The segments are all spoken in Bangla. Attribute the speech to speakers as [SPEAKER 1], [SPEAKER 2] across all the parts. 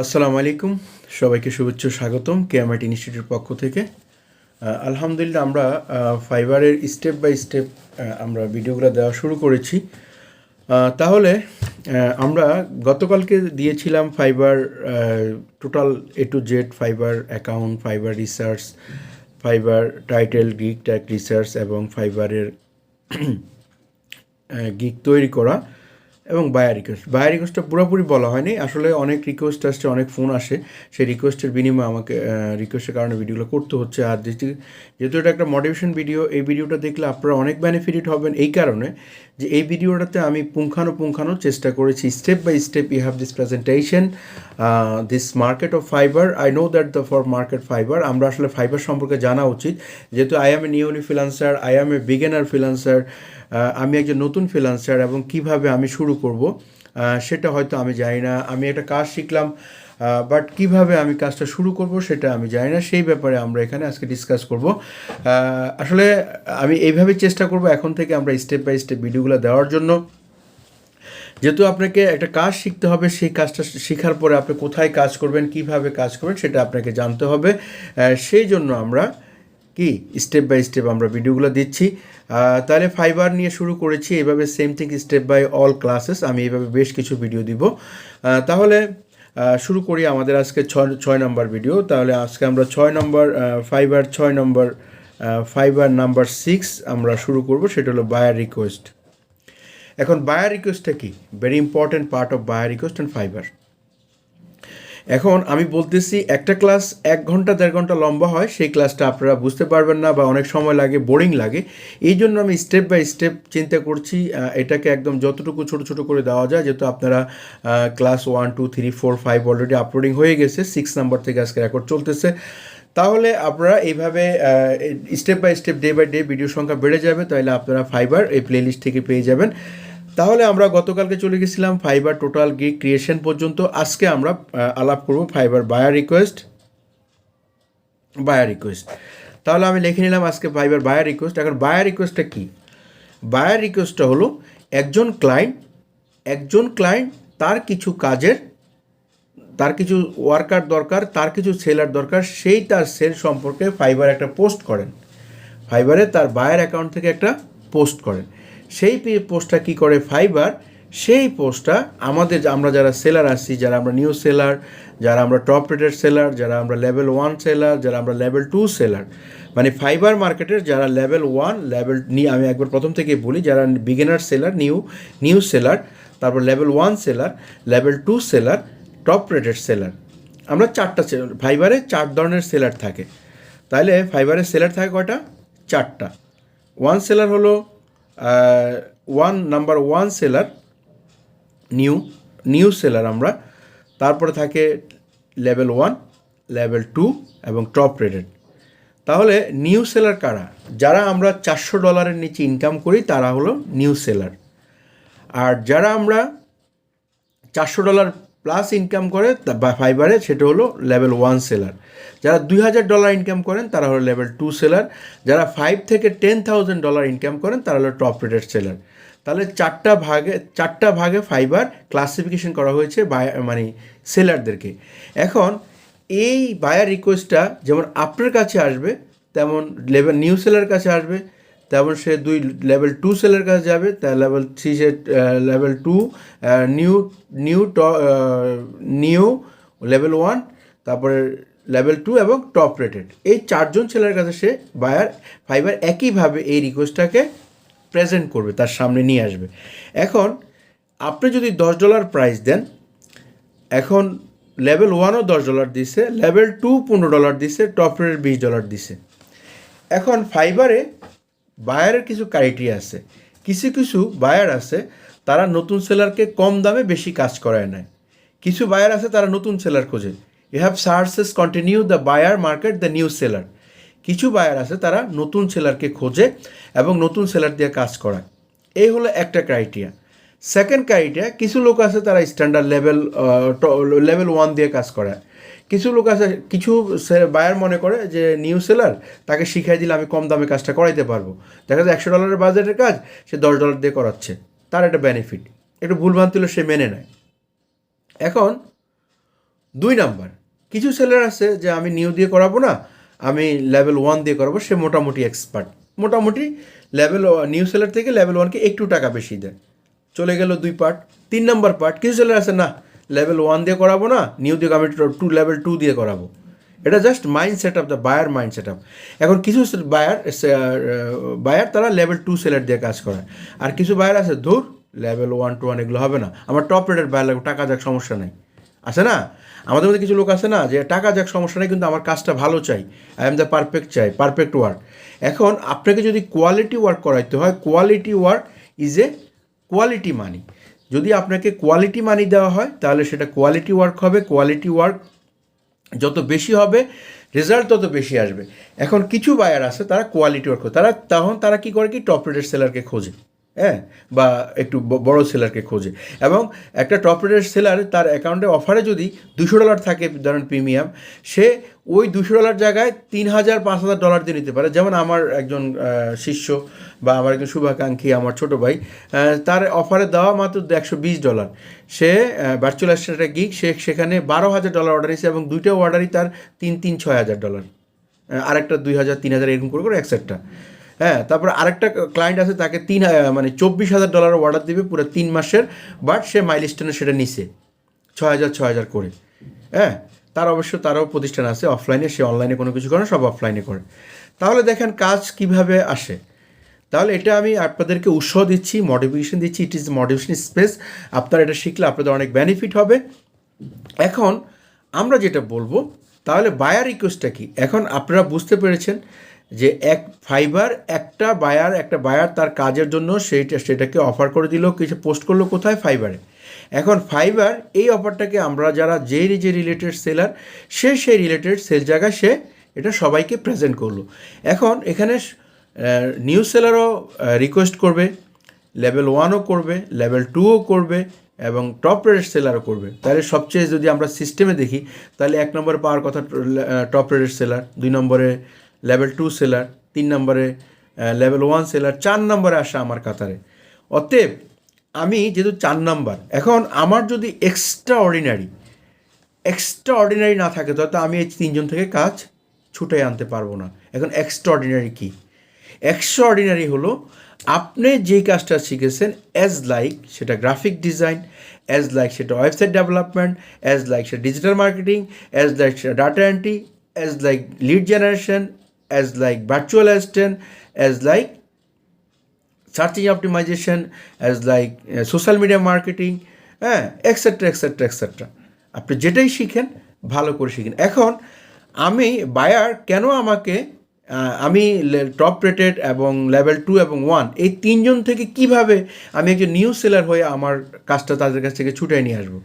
[SPEAKER 1] আসসালামু আলাইকুম, সবাইকে শুভেচ্ছা স্বাগতম kmitInstitute ইনস্টিটিউটের পক্ষ থেকে। আলহামদুলিল্লাহ আমরা ফাইবারের স্টেপ বাই স্টেপ আমরা ভিডিওগুলো দেওয়া শুরু করেছি। তাহলে আমরা গতকালকে দিয়েছিলাম fibre total A to Z, fibre account, fibre research, fibre title, gig tag research এবং ফাইবারের গিগ তৈরি করা এবং বায়ার রিকোয়েস্টটা পুরোপুরি বলা হয়নি। আসলে অনেক রিকোয়েস্ট আসছে, অনেক ফোন আসে, সেই রিকোয়েস্টের বিনিময়ে আমাকে রিকোয়েস্টের কারণে ভিডিওগুলো করতে হচ্ছে। আর যেহেতু এটা একটা মোটিভেশন ভিডিও, এই ভিডিওটা দেখলে আপনারা অনেক বেনিফিট হবেন এই কারণে যে এই ভিডিওটাতে আমি পুঙ্খানো চেষ্টা করেছি step by step. You have this presentation, this market of Fiverr. I know that the for market Fiverr, আমরা আসলে ফাইবার সম্পর্কে জানা উচিত। যেহেতু I am a newly freelancer, I am a beginner freelancer, আমি একজন নতুন ফ্রিল্যান্সার এবং কিভাবে আমি শুরু করব সেটা হয়তো আমি জানি না। আমি একটা কাজ শিখলাম, বাট কিভাবে আমি কাজটা শুরু করব সেটা আমি জানি না। সেই ব্যাপারে আমরা এখানে আজকে ডিসকাস করব। আসলে আমি এইভাবে চেষ্টা করব এখন থেকে আমরা স্টেপ বাই স্টেপ ভিডিওগুলো দেওয়ার জন্য। যেহেতু আপনাকে একটা কাজ শিখতে হবে, সেই কাজটা শেখার পরে আপনি কোথায় কাজ করবেন, কিভাবে কাজ করবেন সেটা আপনাকে জানতে হবে। সেই জন্য আমরা স্টেপ বাই স্টেপ আমরা ভিডিওগুলো দিচ্ছি। তাহলে ফাইবার নিয়ে শুরু করেছি এইভাবে, same thing step by all classes. আমি এইভাবে বেশ কিছু ভিডিও দিব। তাহলে শুরু করি আমাদের আজকে ছয় নম্বর ভিডিও। তাহলে আজকে আমরা ফাইবার নাম্বার 6 আমরা শুরু করব, সেটা হলো বায়ার রিকোয়েস্ট। এখন বায়ার রিকোয়েস্টটা কি? Very important part of buyer request and Fiverr. এখন আমি বলতেছি একটা ক্লাস 1 ঘন্টা 1.5 ঘন্টা লম্বা হয়, সেই ক্লাসটা আপনারা বুঝতে পারবেন না বা অনেক সময় লাগে, বোরিং লাগে। এই জন্য আমি স্টেপ বাই স্টেপ চিন্তা করছি এটাকে একদম যতটুকু ছোটো করে দেওয়া যায়। যেহেতু আপনারা ক্লাস 1, 2, 3, 4, 5 অলরেডি আপলোডিং হয়ে গেছে, 6 নাম্বার থেকে আজকে রেকর্ড চলতেছে। তাহলে আপনারা এইভাবে step by step day by day video সংখ্যা বেড়ে যাবে, তাহলে আপনারা ফাইবার এই প্লেলিস্ট থেকে পেয়ে যাবেন। তাহলে আমরা গতকালকে চলে গেছিলাম ফাইবার টোটাল গিগ ক্রিয়েশন পর্যন্ত। আজকে আমরা আলাপ করব ফাইবার বায়ার রিকোয়েস্ট। তাহলে আমি লিখে নিলাম আজকে ফাইবার বায়ার রিকোয়েস্ট। এখন বায়ার রিকোয়েস্টটা কি? বায়ার রিকোয়েস্টটা হলো একজন ক্লায়েন্ট তার কিছু কাজের, তার কিছু ওয়ার্কার দরকার, তার কিছু সেলার দরকার, সেই তার সেল সম্পর্কে ফাইবার একটা পোস্ট করেন, ফাইবারে তার বায়ার অ্যাকাউন্ট থেকে একটা পোস্ট করেন। সেই পোস্টটা কী করে ফাইবার? সেই পোস্টটা আমরা যারা সেলার আসছি, যারা আমরা নিউ সেলার, যারা আমরা টপ রেটেড সেলার, যারা আমরা লেভেল 1 সেলার, যারা আমরা লেভেল 2 সেলার, মানে ফাইবার মার্কেটের যারা লেভেল 1 আমি একবার প্রথম থেকে বলি, যারা বিগিনার সেলার, নিউ সেলার, তারপর level 1 seller, level 2 seller, top rated seller, আমরা ফাইবারে 4 ধরনের সেলার থাকে। তাহলে ফাইবারের সেলার থাকে কয়টা? 4টা। 1 সেলার হলো নাম্বার 1 সেলার, নিউ সেলার আমরা। তারপরে থাকে লেভেল 1, লেভেল 2 এবং টপ রেটেড। তাহলে নিউ সেলার কারা? যারা আমরা $400 নিচে ইনকাম করি তারা হলো নিউ সেলার। আর যারা আমরা $400 প্লাস ইনকাম করে ফাইবারে, সেটা হলো লেভেল 1 সেলার। যারা $2000 ইনকাম করেন তারা হলো লেভেল 2 সেলার। যারা 5 থেকে $10,000 ইনকাম করেন তারা হলো টপ রেটেড সেলার। তাহলে চারটা ভাগে ফাইবার ক্লাসিফিকেশন করা হয়েছে মানে সেলারদেরকে। এখন এই বায়ার রিকোয়েস্টটা যেমন আপনার কাছে আসবে, তেমন নিউ সেলার কাছে আসবে, তেমন সে লেভেল 2 সেলের কাছে যাবে, তা লেভেল 3 সে লেভেল 2, নিউ লেভেল 1, তারপরে লেভেল 2 এবং টপ রেটেড। এই 4জন সেলের কাছে সে ফাইবার একইভাবে এই রিকোয়েস্টটাকে প্রেজেন্ট করবে, তার সামনে নিয়ে আসবে। এখন আপনি যদি $10 প্রাইস দেন, এখন লেভেল 1ও $10 দিছে, লেভেল 2 $15 দিছে, টপ রেটেড $20 দিছে। এখন ফাইবারে বায়ারের কিছু ক্রাইটেরিয়া আছে। কিছু বায়ার আছে তারা নতুন সেলারকে কম দামে বেশি কাজ করায় নেয়। কিছু বায়ার আছে তারা নতুন সেলার খোঁজে। You have searches continue the buyer market the new seller. কিছু বায়ার আছে তারা নতুন সেলারকে খোঁজে এবং নতুন সেলার দিয়ে কাজ করায়। এই হলো একটা ক্রাইটেরিয়া। সেকেন্ড ক্রাইটেরিয়া, কিছু লোক আছে তারা স্ট্যান্ডার্ড লেভেল 1 দিয়ে কাজ করায়। কিছু লোক আছে, কিছু বায়ার মনে করে যে নিউ সেলার, তাকে শিখাই দিলে আমি কম দামে কাজটা করাইতে পারবো। দেখা যায় $100 বাজেটের কাজ সে $10 দিয়ে করাচ্ছে, তার একটা বেনিফিট। একটু ভুলভ্রান্তি হলে সে মেনে নেয়। এখন 2 নাম্বার, কিছু সেলার আছে যে আমি নিউ দিয়ে করাবো না, আমি লেভেল 1 দিয়ে করাবো, সে মোটামুটি এক্সপার্ট, মোটামুটি লেভেল নিউ সেলার থেকে লেভেল 1কে একটু টাকা বেশি দেয়, চলে গেল 2 পার্ট। 3 নাম্বার পার্ট, কিছু সেলার আছে না লেভেল 1 দিয়ে করাবো না, নিউ দিয়ে আমি লেভেল 2 দিয়ে করাবো। এটা just mind set up, the buyer mind set up. এখন কিছু বায়ার তারা লেভেল 2 সেলার দিয়ে কাজ করে, আর কিছু বায়ার আছে ধুর লেভেল 1 to 1 এগুলো হবে না, আমার টপ রেটের বায়ার লাগবে, টাকা যাক সমস্যা নেই, আছে না আমাদের মধ্যে কিছু লোক আছে না যে টাকা যাক সমস্যা নেই কিন্তু আমার কাজটা ভালো চাই, আই এম দ্য পারফেক্ট চাই, পারফেক্ট ওয়ার্ক। এখন আপনাকে যদি কোয়ালিটি ওয়ার্ক করাইতে হয়, quality work is a quality money. যদি আপনাকে কোয়ালিটি মানি দেওয়া হয় তাহলে সেটা কোয়ালিটি ওয়ার্ক হবে। কোয়ালিটি ওয়ার্ক যত বেশি হবে রেজাল্ট তত বেশি আসবে। এখন কিছু বায়ার আছে তারা কোয়ালিটি ওয়ার্ক করে, তারা কী করে কি টপ রেটের সেলারকে খোঁজে, হ্যাঁ, বা একটু বড় সেলারকে খোঁজে, এবং একটা টপ রেটের সেলার তার অ্যাকাউন্টে অফারে যদি $200 থাকে ধরেন প্রিমিয়াম, সে ওই $200 জায়গায় $3000 $5000 দিয়ে নিতে পারে। যেমন আমার একজন শিষ্য বা আমার একজন শুভাকাঙ্ক্ষী, আমার ছোটো ভাই, তার অফারে দেওয়া মাত্র $120, সে ভার্চুয়াল অ্যাসিস্ট্যান্ট গিগ, সে সেখানে $12000 অর্ডার নিয়েছে এবং দুইটা অর্ডারই তার $6000, আরেকটা 2000 3000 এরকম করে এক্সেট্রা। হ্যাঁ, তারপর আরেকটা ক্লায়েন্ট আছে তাকে $24000 অর্ডার দেবে পুরো 3 মাসের, বাট সে মাইলস্টোনে সেটা নিছে 6000 করে। হ্যাঁ, তারও প্রতিষ্ঠান আছে অফলাইনে, সে অনলাইনে কোনো কিছু করে না, সব অফলাইনে করে। তাহলে দেখেন কাজ কিভাবে আসে। তাহলে এটা আমি আপনাদেরকে উৎসাহ দিচ্ছি, মোটিভেশন দিচ্ছি, ইট ইজ মোটিভেশন স্পেস। আপনারা এটা শিখলে আপনাদের অনেক বেনিফিট হবে। এখন আমরা যেটা বলবো, তাহলে বায়ার রিকোয়েস্টটা কি, এখন আপনারা বুঝতে পেরেছেন যে ফাইবার একটা বায়ার তার কাজের জন্য সেটাকে অফার করে দিল, কিছু পোস্ট করলো কোথায়, ফাইবারে। এখন ফাইবার এই অফারটাকে আমরা যারা যে রিলেটেড সেলার, সেই রিলেটেড সেল জায়গায় সে এটা সবাইকে প্রেজেন্ট করলো। এখন এখানে নিউ সেলারও রিকোয়েস্ট করবে, লেভেল 1ও করবে, লেভেল 2ও করবে, এবং টপ রেটেড সেলারও করবে। তাহলে সবচেয়ে যদি আমরা সিস্টেমে দেখি, তাহলে 1 নম্বরে পাওয়ার কথা টপ রেটেড সেলার, 2 নম্বরে লেভেল 2 সেলার, 3 নম্বরে লেভেল 1 সেলার, 4 নম্বরে আসা আমার কাতারে। অতএব আমি যেহেতু 4 নাম্বার, এখন আমার যদি এক্সট্রা অর্ডিনারি না থাকে তাহলে আমি এই 3 জন থেকে কাজ ছুটে আনতে পারবো না। এখন এক্সট্রা অর্ডিনারি কী? এক্সট্রা অর্ডিনারি হলো আপনি যেই কাজটা শিখেছেন, অ্যাজ লাইক সেটা গ্রাফিক ডিজাইন, অ্যাজ লাইক সেটা ওয়েবসাইট ডেভেলপমেন্ট, অ্যাজ লাইক সেটা ডিজিটাল মার্কেটিং, অ্যাজ লাইক সেটা data entry, as like lead generation, as like virtual assistant, as like searching optimisation, as like social media marketing, হ্যাঁ, এক্সেট্রা। আপনি যেটাই শিখেন ভালো করে শিখেন। এখন আমি বায়ার কেন আমি টপ রেটেড এবং লেভেল 2 এবং 1 এই 3 জন থেকে কিভাবে আমি একজন নিউ সেলার হয়ে আমার কাজটা তাদের কাছ থেকে ছুটাই নিয়ে আসবো,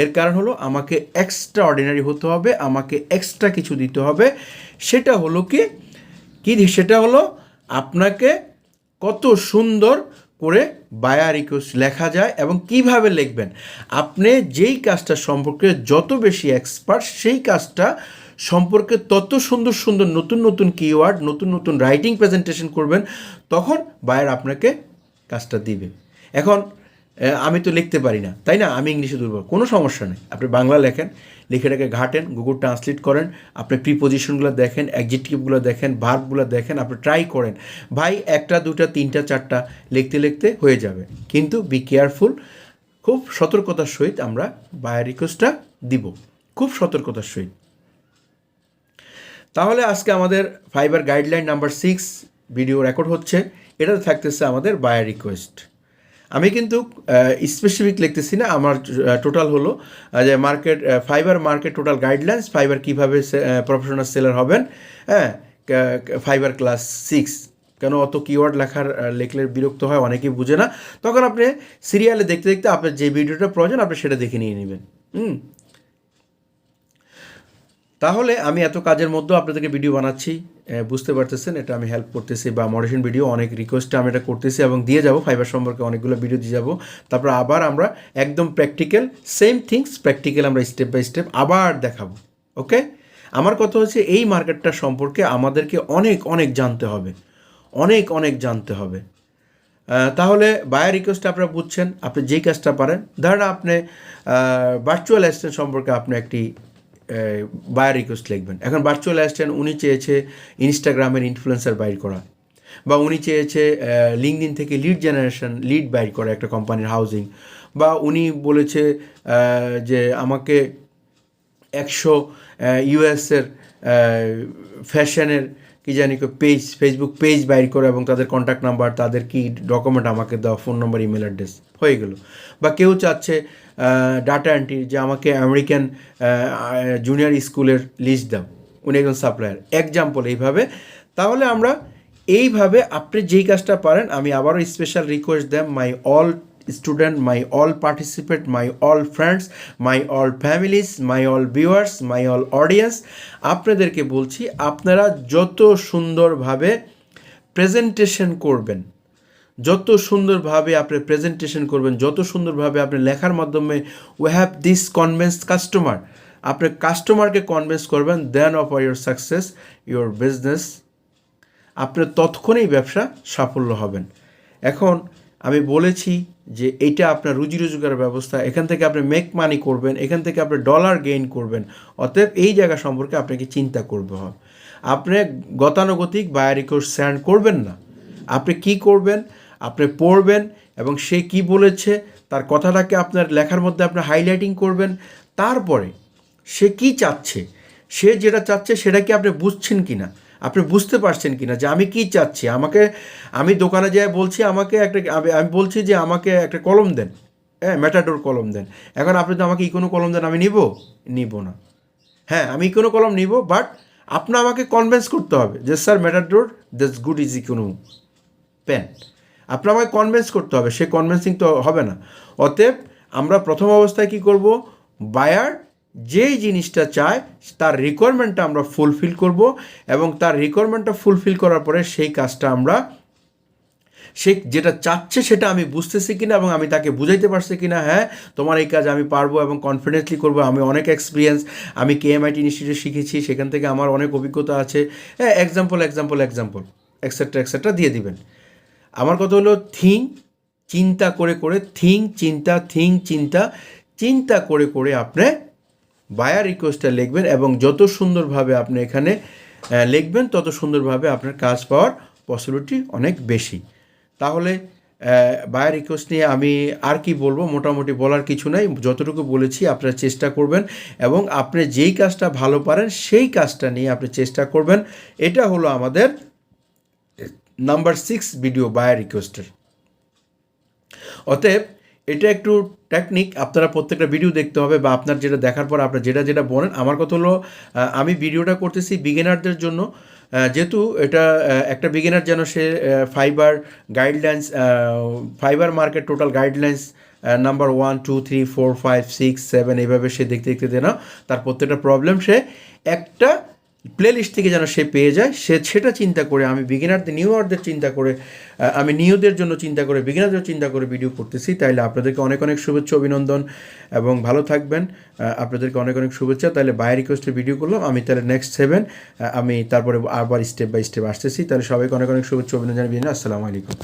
[SPEAKER 1] এর কারণ হলো আমাকে এক্সট্রা অর্ডিনারি হতে হবে, আমাকে এক্সট্রা কিছু দিতে হবে। সেটা হলো কি সেটা হলো আপনাকে কত সুন্দর করে বায়ার রিকোয়েস্ট লেখা যায় এবং কিভাবে লিখবেন। আপনি যেই কাজটা সম্পর্কে যত বেশি এক্সপার্ট, সেই কাজটা সম্পর্কে তত সুন্দর নতুন কিওয়ার্ড, নতুন রাইটিং প্রেজেন্টেশন করবেন, তখন বায়ার আপনাকে কাজটা দিবে। এখন আমি তো লিখতে পারি না, তাই না, আমি ইংলিশে দুর্বল, কোনো সমস্যা নেই, আপনি বাংলা লেখেন, লিখেটাকে ঘাটেন, গুগল ট্রান্সলেট করেন, আপনি প্রিপোজিশনগুলো দেখেন, অ্যাডজেক্টিভগুলো দেখেন, ভার্বগুলো দেখেন, আপনি ট্রাই করেন। ভাই 1টা 2টা 3টা 4টা লিখতে হয়ে যাবে, কিন্তু বি কেয়ারফুল, খুব সতর্কতার সহিত আমরা বায়ার রিকোয়েস্টটা দিব, খুব সতর্কতার সহিত। তাহলে আজকে আমাদের fibre guideline number 6 video record হচ্ছে, এটাতে থাকতেছে আমাদের বায়ার রিকোয়েস্ট। আমি কিন্তু স্পেসিফিক লিখতেছি না, আমার টোটাল হলো যে fibre market total guidelines, fibre কীভাবে প্রফেশনাল সেলার হবেন, হ্যাঁ, ফাইবার ক্লাস 6। কেন অত কিওয়ার্ড লিখলে বিরক্ত হয়, অনেকেই বুঝে না, তখন আপনি সিরিয়ালে দেখতে আপনার যে ভিডিওটা প্রয়োজন আপনি সেটা দেখে নিয়ে নেবেন। তাহলে আমি এত কাজের মধ্যেও আপনাদেরকে ভিডিও বানাচ্ছি, বুঝতে পারতেছেন এটা আমি হেল্প করতেছি, বা মোটিভেশন ভিডিও অনেক রিকোয়েস্টে আমি এটা করতেছি এবং দিয়ে যাব, ফাইবার সম্পর্কে অনেকগুলো ভিডিও দিয়ে যাব। তারপর আবার আমরা একদম প্র্যাকটিক্যাল সেম থিংস প্র্যাকটিক্যাল আমরা স্টেপ বাই স্টেপ আবার দেখাবো। ওকে, আমার কথা হচ্ছে এই মার্কেটটা সম্পর্কে আমাদেরকে অনেক জানতে হবে, অনেক জানতে হবে। তাহলে বায়ার রিকোয়েস্ট আপনারা বুঝছেন, আপনি যেই কাজটা পারেন, ধরেন আপনি ভার্চুয়াল অ্যাসিস্ট্যান্ট সম্পর্কে আপনি একটি বায়ার রিকোয়েস্ট লিখবেন। এখন ভার্চুয়াল অ্যাসিস্ট্যান্ট উনি চেয়েছে ইনস্টাগ্রামের ইনফ্লুয়েন্সার বাইর করা, বা উনি চেয়েছে লিঙ্কডইন থেকে লিড বাইর করা একটা কোম্পানির হাউজিং, বা উনি বলেছে যে আমাকে 100 ইউএসের ফ্যাশনের কি জানি ফেসবুক পেজ বাইর করে এবং তাদের কন্ট্যাক্ট নাম্বার, তাদের কি ডকুমেন্ট আমাকে দাও, ফোন নাম্বার, ইমেল অ্যাড্রেস, হয়ে গেল। বা কেউ চাচ্ছে ডাটা এন্ট্রি, যে আমাকে আমেরিকান জুনিয়র স্কুলের লিস্ট দাও, উনি একজন সাপ্লায়ার, এক্সাম্পল এইভাবে। তাহলে আমরা এইভাবে আপনি যেই কাজটা পারেন, আমি আবারও special request then my all student, my all participate, my all friends, my all families, my all viewers, my all audience, আপনাদেরকে বলছি আপনারা যত সুন্দরভাবে প্রেজেন্টেশন করবেন, যত সুন্দরভাবে আপনি প্রেজেন্টেশন করবেন, যত সুন্দরভাবে আপনি লেখার মাধ্যমে we have this convince customer, আপনি কাস্টমারকে কনভিন্স করবেন, then of your success your business, আপনার তৎক্ষণেই ব্যবসা সাফল্য হবেন। এখন আমি বলেছি যে এইটা আপনার রুজি রোজগারের ব্যবস্থা, এখান থেকে আপনি মেক মানি করবেন, এখান থেকে আপনি ডলার গেইন করবেন। অতএব এই জায়গা সম্পর্কে আপনাকে চিন্তা করতে হবে। আপনি গতানুগতিক বায়ার রিকোয়েস্ট সেন্ড করবেন না। আপনি কি করবেন, আপনি পড়বেন এবং সে কি বলেছে তার কথাটাকে আপনার লেখার মধ্যে আপনি হাইলাইটিং করবেন। তারপরে সে কি চাচ্ছে, সে যেটা চাচ্ছে সেটা কি আপনি বুঝছেন কি না, আপনি বুঝতে পারছেন কি না যে আমি কি চাচ্ছি। আমি দোকানে যাই বলছি আমাকে আমি বলছি যে আমাকে একটা কলম দেন, হ্যাঁ ম্যাটাডোর কলম দেন। এখন আপনি তো আমাকে ইকোনো কলম দেন, আমি নিব না। হ্যাঁ আমি ইকোনো কলম নিব, বাট আপনি আমাকে কনভিন্স করতে হবে যে sir Matador that's good is Econo pen. আপনার আমাকে কনভিন্স করতে হবে, সে কনভিন্সিং তো হবে না। অতএব আমরা প্রথম অবস্থায় কি করব, বায়ার যেই জিনিসটা চায় তার রিকোয়ারমেন্টটা আমরা ফুলফিল করব, এবং তার রিকোয়ারমেন্টটা ফুলফিল করার পরে সেই কাজটা আমরা, সে যেটা চাচ্ছে সেটা আমি বুঝতেছি কিনা এবং আমি তাকে বুঝাইতে পারছি কিনা, হ্যাঁ তোমার এই কাজ আমি পারবো এবং কনফিডেন্টলি করবো, আমি অনেক এক্সপিরিয়েন্স, আমি kmitInstitute ইনস্টিটিউটে শিখেছি, সেখান থেকে আমার অনেক অভিজ্ঞতা আছে, হ্যাঁ এক্সাম্পল এক্সেট্রা দিয়ে দিবেন। আমার কথা হলো চিন্তা করে আপনি বায়ার রিকোয়েস্টটা লিখবেন, এবং যত সুন্দরভাবে আপনি এখানে লিখবেন তত সুন্দরভাবে আপনার কাজ পাওয়ার পসিবিলিটি অনেক বেশি। তাহলে বায়ার রিকোয়েস্ট নিয়ে আমি আর কি বলবো, মোটামুটি বলার কিছু নাই, যতটুকু বলেছি আপনারা চেষ্টা করবেন, এবং আপনি যেই কাজটা ভালো পারেন সেই কাজটা নিয়ে আপনি চেষ্টা করবেন। এটা হলো আমাদের নাম্বার 6 ভিডিও বায়ার রিকোয়েস্টের। অতএব এটা একটু টেকনিক, আপনারা প্রত্যেকটা ভিডিও দেখতে হবে, বা আপনার যেটা দেখার পর আপনার যেটা বলেন। আমার কথা হলো আমি ভিডিওটা করতেছি বিগিনারদের জন্য, যেহেতু এটা একটা বিগিনার যেন সে Fiverr market total guidelines number 1 2 3 4 5 6 7 এইভাবে সে দেখতে দেয় না, তার প্রত্যেকটা প্রবলেম সে একটা প্লেলিস্ট থেকে যেন সে পেয়ে যায়, সেটা চিন্তা করে আমি নিউয়ারদের জন্য চিন্তা করে বিগিনারদের চিন্তা করে ভিডিও করতেছি। তাইলে আপনাদেরকে অনেক অনেক শুভেচ্ছা, অভিনন্দন, এবং ভালো থাকবেন। আপনাদেরকে অনেক অনেক শুভেচ্ছা। তাহলে বায়ার রিকোয়েস্টের ভিডিও করলাম আমি, তাহলে নেক্সট 7 আমি তারপরে আবার স্টেপ বাই স্টেপ আসতেছি। তাহলে সবাইকে অনেক অনেক শুভেচ্ছা, অভিনন্দন জানিয়ে আসসালামু আলাইকুম।